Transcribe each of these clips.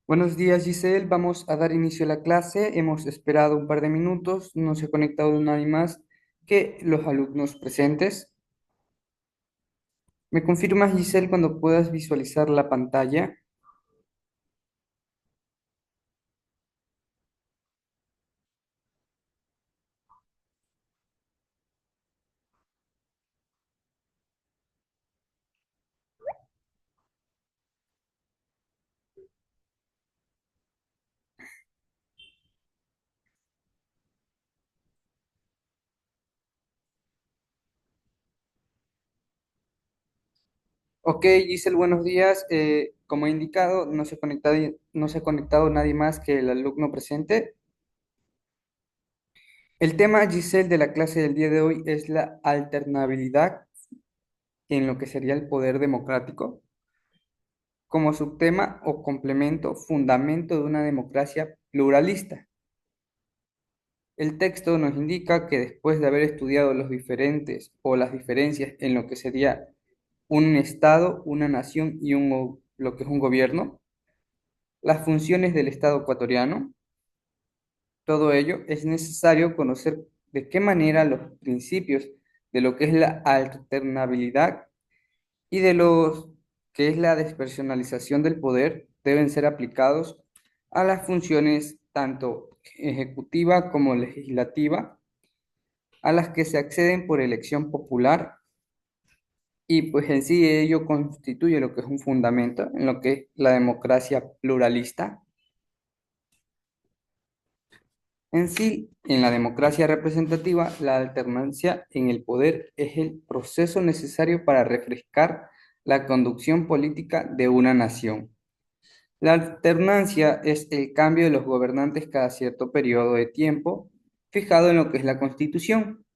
Buenos días, Giselle. Vamos a dar inicio a la clase. Hemos esperado un par de minutos. No se ha conectado nadie más que los alumnos presentes. ¿Me confirmas, Giselle, cuando puedas visualizar la pantalla? Ok, Giselle, buenos días. Como he indicado, no se ha conectado nadie más que el alumno presente. El tema, Giselle, de la clase del día de hoy es la alternabilidad en lo que sería el poder democrático, como subtema o complemento, fundamento de una democracia pluralista. El texto nos indica que después de haber estudiado los diferentes o las diferencias en lo que sería un estado, una nación y lo que es un gobierno, las funciones del estado ecuatoriano, todo ello es necesario conocer de qué manera los principios de lo que es la alternabilidad y de lo que es la despersonalización del poder deben ser aplicados a las funciones tanto ejecutiva como legislativa a las que se acceden por elección popular y pues en sí ello constituye lo que es un fundamento en lo que es la democracia pluralista. En sí, en la democracia representativa, la alternancia en el poder es el proceso necesario para refrescar la conducción política de una nación. La alternancia es el cambio de los gobernantes cada cierto periodo de tiempo fijado en lo que es la Constitución.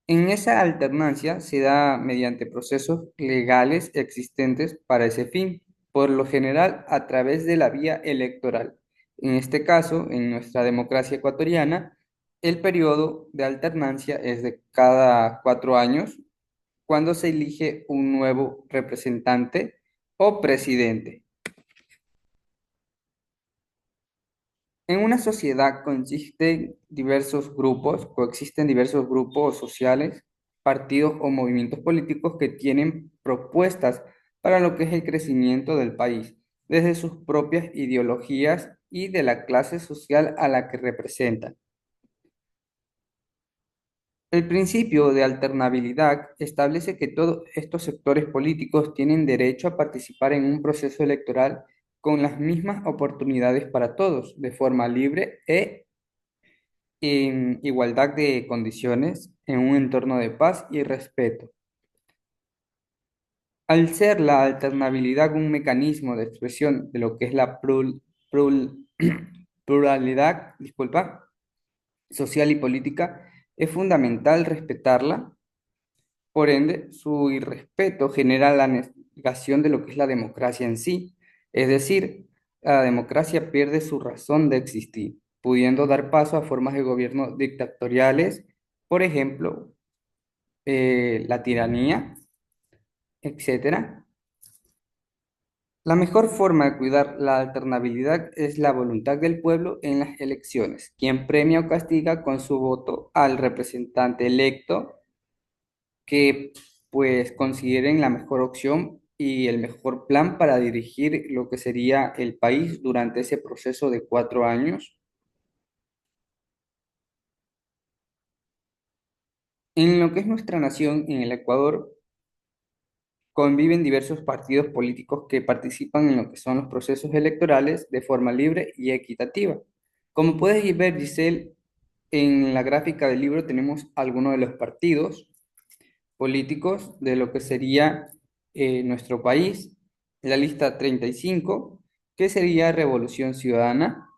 En esa alternancia se da mediante procesos legales existentes para ese fin, por lo general a través de la vía electoral. En este caso, en nuestra democracia ecuatoriana, el periodo de alternancia es de cada 4 años, cuando se elige un nuevo representante o presidente. En una sociedad coexisten diversos grupos sociales, partidos o movimientos políticos que tienen propuestas para lo que es el crecimiento del país, desde sus propias ideologías y de la clase social a la que representan. El principio de alternabilidad establece que todos estos sectores políticos tienen derecho a participar en un proceso electoral con las mismas oportunidades para todos, de forma libre en igualdad de condiciones, en un entorno de paz y respeto. Al ser la alternabilidad un mecanismo de expresión de lo que es la pluralidad, disculpa, social y política, es fundamental respetarla. Por ende, su irrespeto genera la negación de lo que es la democracia en sí. Es decir, la democracia pierde su razón de existir, pudiendo dar paso a formas de gobierno dictatoriales, por ejemplo, la tiranía, etcétera. La mejor forma de cuidar la alternabilidad es la voluntad del pueblo en las elecciones, quien premia o castiga con su voto al representante electo que pues consideren la mejor opción y el mejor plan para dirigir lo que sería el país durante ese proceso de 4 años. En lo que es nuestra nación, en el Ecuador, conviven diversos partidos políticos que participan en lo que son los procesos electorales de forma libre y equitativa. Como puedes ver, Giselle, en la gráfica del libro tenemos algunos de los partidos políticos de lo que sería nuestro país, la lista 35 que sería Revolución Ciudadana.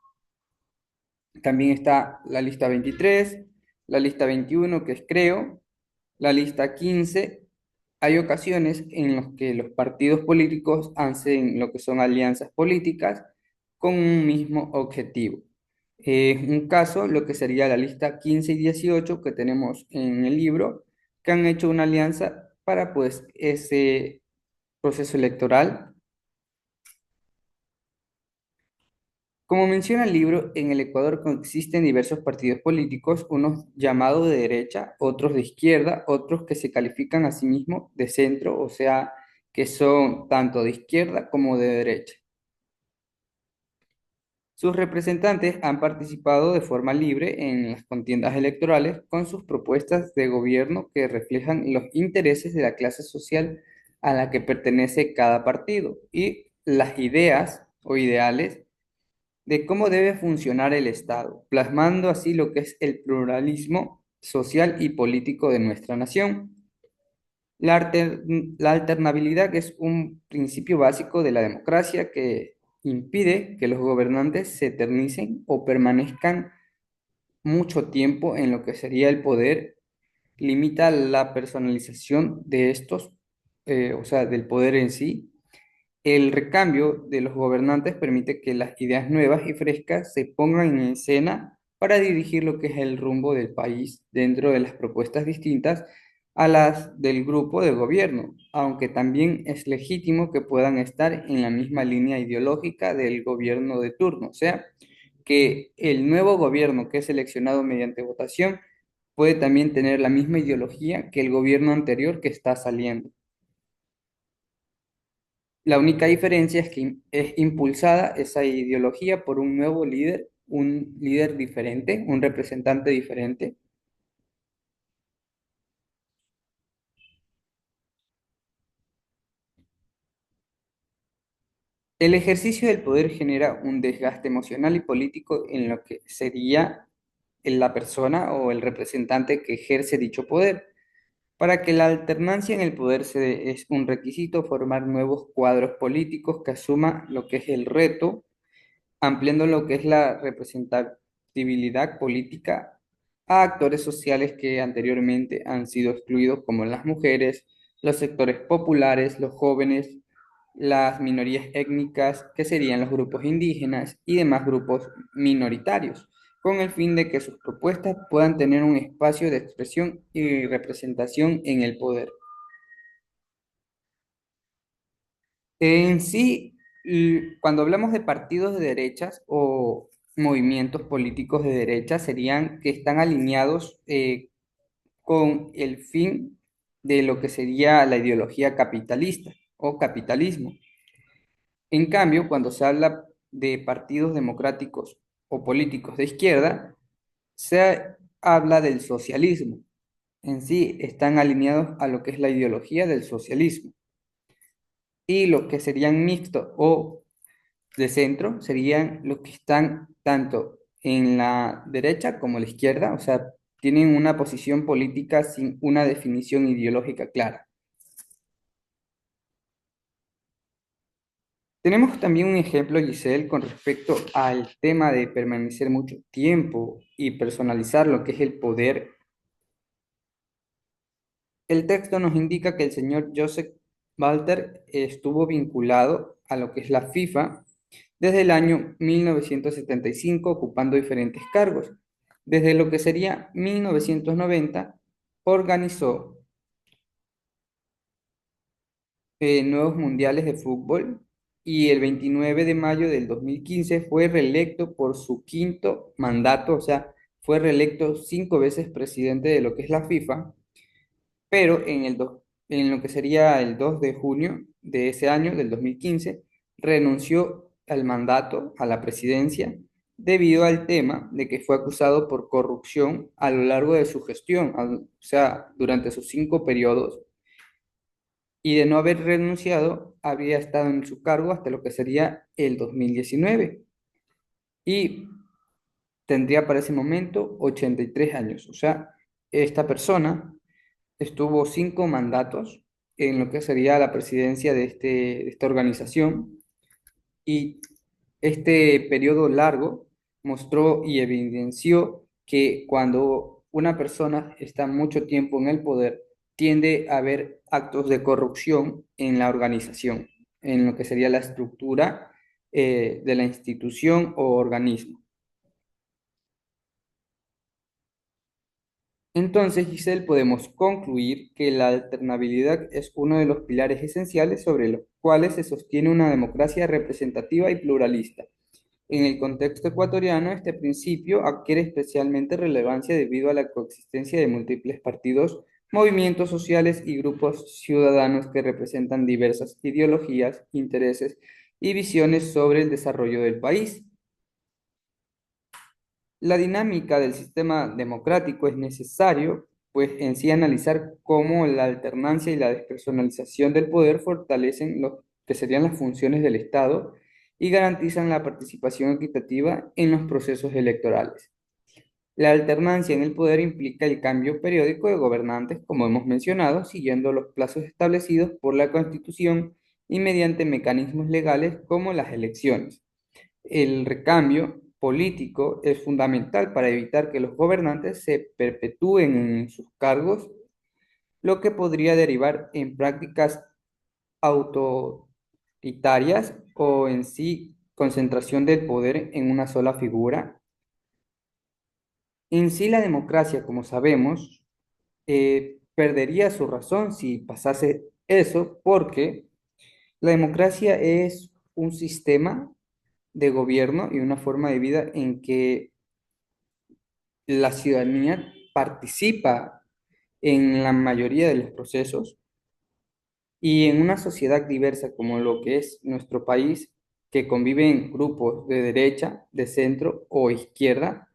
También está la lista 23, la lista 21 que es Creo, la lista 15. Hay ocasiones en las que los partidos políticos hacen lo que son alianzas políticas con un mismo objetivo. Un caso, lo que sería la lista 15 y 18 que tenemos en el libro, que han hecho una alianza para pues ese proceso electoral. Como menciona el libro, en el Ecuador coexisten diversos partidos políticos, unos llamados de derecha, otros de izquierda, otros que se califican a sí mismos de centro, o sea, que son tanto de izquierda como de derecha. Sus representantes han participado de forma libre en las contiendas electorales con sus propuestas de gobierno que reflejan los intereses de la clase social a la que pertenece cada partido y las ideas o ideales de cómo debe funcionar el Estado, plasmando así lo que es el pluralismo social y político de nuestra nación. La alternabilidad es un principio básico de la democracia que impide que los gobernantes se eternicen o permanezcan mucho tiempo en lo que sería el poder, limita la personalización de estos, o sea, del poder en sí. El recambio de los gobernantes permite que las ideas nuevas y frescas se pongan en escena para dirigir lo que es el rumbo del país dentro de las propuestas distintas a las del grupo de gobierno, aunque también es legítimo que puedan estar en la misma línea ideológica del gobierno de turno, o sea, que el nuevo gobierno que es seleccionado mediante votación puede también tener la misma ideología que el gobierno anterior que está saliendo. La única diferencia es que es impulsada esa ideología por un líder diferente, un representante diferente. El ejercicio del poder genera un desgaste emocional y político en lo que sería la persona o el representante que ejerce dicho poder. Para que la alternancia en el poder se dé, es un requisito formar nuevos cuadros políticos que asuma lo que es el reto ampliando lo que es la representatividad política a actores sociales que anteriormente han sido excluidos, como las mujeres, los sectores populares, los jóvenes, las minorías étnicas, que serían los grupos indígenas y demás grupos minoritarios, con el fin de que sus propuestas puedan tener un espacio de expresión y representación en el poder. En sí, cuando hablamos de partidos de derechas o movimientos políticos de derecha, serían que están alineados con el fin de lo que sería la ideología capitalista o capitalismo. En cambio, cuando se habla de partidos democráticos o políticos de izquierda, se habla del socialismo. En sí, están alineados a lo que es la ideología del socialismo. Y los que serían mixtos o de centro serían los que están tanto en la derecha como la izquierda, o sea, tienen una posición política sin una definición ideológica clara. Tenemos también un ejemplo, Giselle, con respecto al tema de permanecer mucho tiempo y personalizar lo que es el poder. El texto nos indica que el señor Joseph Walter estuvo vinculado a lo que es la FIFA desde el año 1975 ocupando diferentes cargos. Desde lo que sería 1990 organizó nuevos mundiales de fútbol y el 29 de mayo del 2015 fue reelecto por su quinto mandato, o sea, fue reelecto 5 veces presidente de lo que es la FIFA, pero en lo que sería el 2 de junio de ese año, del 2015, renunció al mandato, a la presidencia, debido al tema de que fue acusado por corrupción a lo largo de su gestión, o sea, durante sus 5 periodos, y de no haber renunciado, habría estado en su cargo hasta lo que sería el 2019, y tendría para ese momento 83 años, o sea, esta persona estuvo 5 mandatos en lo que sería la presidencia de esta organización y este periodo largo mostró y evidenció que cuando una persona está mucho tiempo en el poder, tiende a haber actos de corrupción en la organización, en lo que sería la estructura de la institución o organismo. Entonces, Giselle, podemos concluir que la alternabilidad es uno de los pilares esenciales sobre los cuales se sostiene una democracia representativa y pluralista. En el contexto ecuatoriano, este principio adquiere especialmente relevancia debido a la coexistencia de múltiples partidos, movimientos sociales y grupos ciudadanos que representan diversas ideologías, intereses y visiones sobre el desarrollo del país. La dinámica del sistema democrático es necesario, pues en sí analizar cómo la alternancia y la despersonalización del poder fortalecen lo que serían las funciones del Estado y garantizan la participación equitativa en los procesos electorales. La alternancia en el poder implica el cambio periódico de gobernantes, como hemos mencionado, siguiendo los plazos establecidos por la Constitución y mediante mecanismos legales como las elecciones. El recambio político es fundamental para evitar que los gobernantes se perpetúen en sus cargos, lo que podría derivar en prácticas autoritarias o en sí concentración del poder en una sola figura. En sí la democracia, como sabemos, perdería su razón si pasase eso, porque la democracia es un sistema de gobierno y una forma de vida en que la ciudadanía participa en la mayoría de los procesos y en una sociedad diversa como lo que es nuestro país, que convive en grupos de derecha, de centro o izquierda,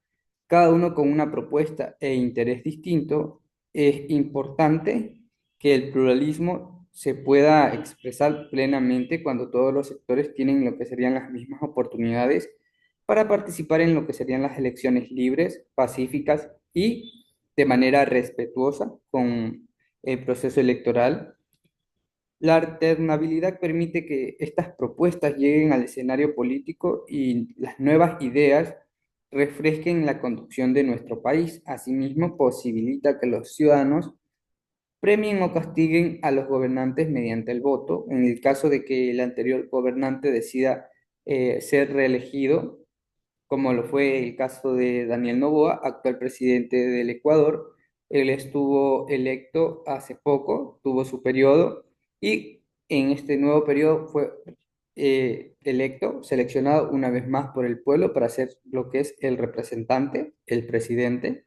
cada uno con una propuesta e interés distinto, es importante que el pluralismo se pueda expresar plenamente cuando todos los sectores tienen lo que serían las mismas oportunidades para participar en lo que serían las elecciones libres, pacíficas y de manera respetuosa con el proceso electoral. La alternabilidad permite que estas propuestas lleguen al escenario político y las nuevas ideas refresquen la conducción de nuestro país. Asimismo, posibilita que los ciudadanos premien o castiguen a los gobernantes mediante el voto. En el caso de que el anterior gobernante decida ser reelegido, como lo fue el caso de Daniel Noboa, actual presidente del Ecuador. Él estuvo electo hace poco, tuvo su periodo y en este nuevo periodo fue electo, seleccionado una vez más por el pueblo para ser lo que es el representante, el presidente.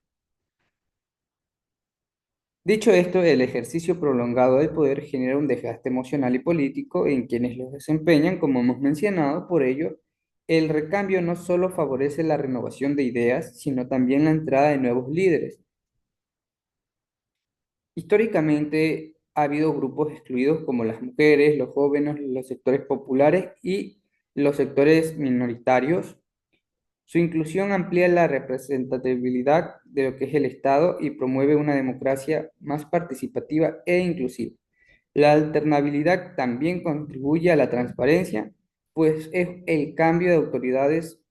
Dicho esto, el ejercicio prolongado del poder genera un desgaste emocional y político en quienes lo desempeñan, como hemos mencionado. Por ello, el recambio no solo favorece la renovación de ideas, sino también la entrada de nuevos líderes. Históricamente ha habido grupos excluidos como las mujeres, los jóvenes, los sectores populares y los sectores minoritarios. Su inclusión amplía la representatividad de lo que es el Estado y promueve una democracia más participativa e inclusiva. La alternabilidad también contribuye a la transparencia, pues es el cambio de autoridades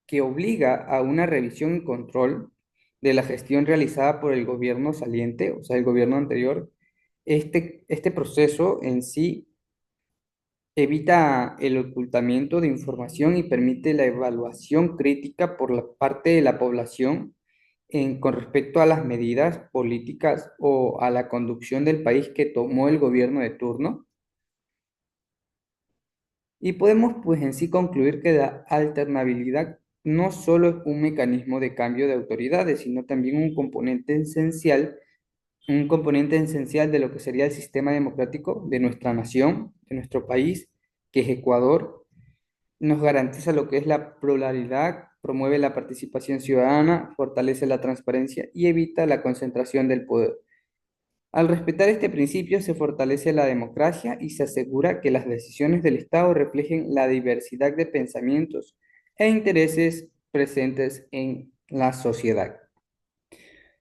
que obliga a una revisión y control de la gestión realizada por el gobierno saliente, o sea, el gobierno anterior. Este proceso en sí evita el ocultamiento de información y permite la evaluación crítica por la parte de la población con respecto a las medidas políticas o a la conducción del país que tomó el gobierno de turno. Y podemos pues en sí concluir que la alternabilidad no solo es un mecanismo de cambio de autoridades, sino también un componente esencial de lo que sería el sistema democrático de nuestra nación, de nuestro país, que es Ecuador. Nos garantiza lo que es la pluralidad, promueve la participación ciudadana, fortalece la transparencia y evita la concentración del poder. Al respetar este principio se fortalece la democracia y se asegura que las decisiones del Estado reflejen la diversidad de pensamientos e intereses presentes en la sociedad.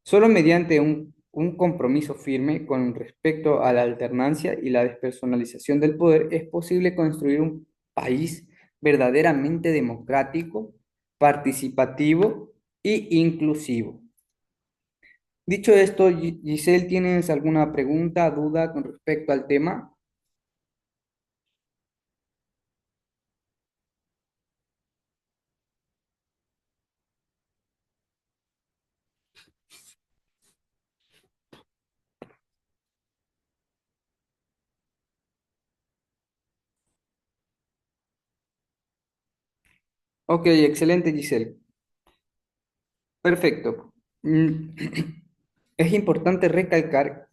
Solo mediante un compromiso firme con respecto a la alternancia y la despersonalización del poder es posible construir un país verdaderamente democrático, participativo e inclusivo. Dicho esto, Giselle, ¿tienes alguna pregunta, duda con respecto al tema? Ok, excelente, Giselle. Perfecto. Es importante recalcar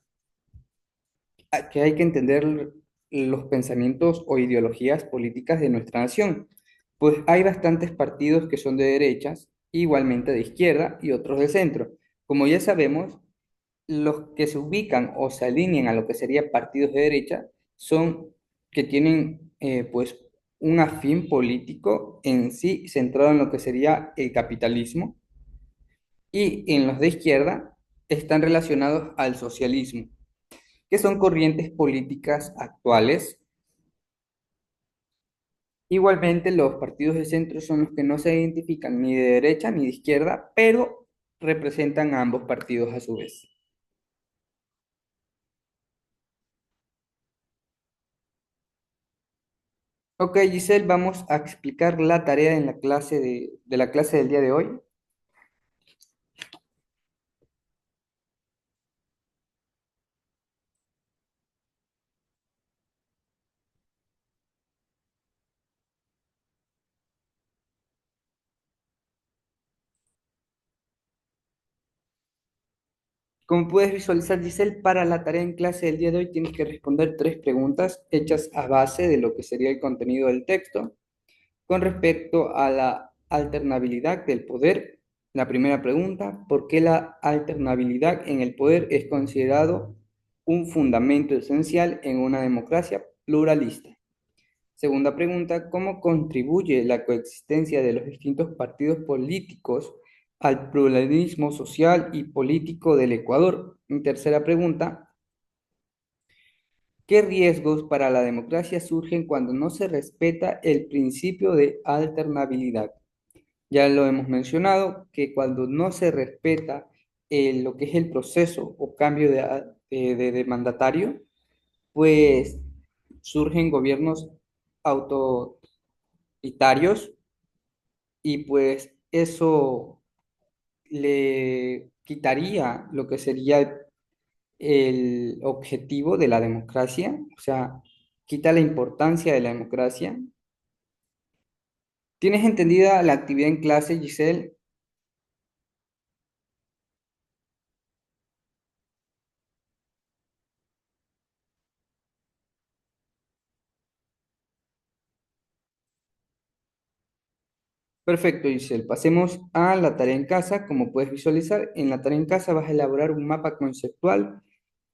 que hay que entender los pensamientos o ideologías políticas de nuestra nación, pues hay bastantes partidos que son de derechas, igualmente de izquierda y otros de centro. Como ya sabemos, los que se ubican o se alinean a lo que serían partidos de derecha son que tienen pues un afín político en sí centrado en lo que sería el capitalismo, y en los de izquierda están relacionados al socialismo, que son corrientes políticas actuales. Igualmente, los partidos de centro son los que no se identifican ni de derecha ni de izquierda, pero representan a ambos partidos a su vez. Ok, Giselle, vamos a explicar la tarea en la clase de la clase del día de hoy. Como puedes visualizar, Giselle, para la tarea en clase del día de hoy tienes que responder tres preguntas hechas a base de lo que sería el contenido del texto. Con respecto a la alternabilidad del poder, la primera pregunta: ¿por qué la alternabilidad en el poder es considerado un fundamento esencial en una democracia pluralista? Segunda pregunta: ¿cómo contribuye la coexistencia de los distintos partidos políticos al pluralismo social y político del Ecuador? Y tercera pregunta: ¿qué riesgos para la democracia surgen cuando no se respeta el principio de alternabilidad? Ya lo hemos mencionado, que cuando no se respeta lo que es el proceso o cambio de mandatario, pues surgen gobiernos autoritarios, y pues eso le quitaría lo que sería el objetivo de la democracia, o sea, quita la importancia de la democracia. ¿Tienes entendida la actividad en clase, Giselle? Perfecto, Giselle. Pasemos a la tarea en casa. Como puedes visualizar, en la tarea en casa vas a elaborar un mapa conceptual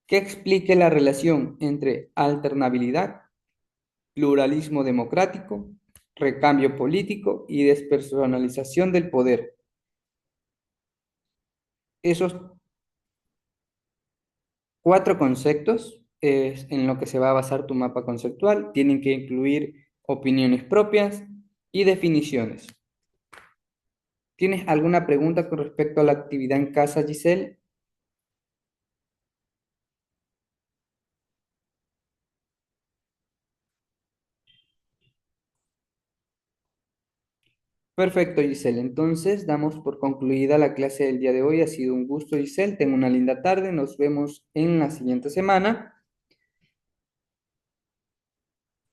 que explique la relación entre alternabilidad, pluralismo democrático, recambio político y despersonalización del poder. Esos cuatro conceptos es en lo que se va a basar tu mapa conceptual. Tienen que incluir opiniones propias y definiciones. ¿Tienes alguna pregunta con respecto a la actividad en casa, Giselle? Perfecto, Giselle. Entonces, damos por concluida la clase del día de hoy. Ha sido un gusto, Giselle. Tengo una linda tarde. Nos vemos en la siguiente semana.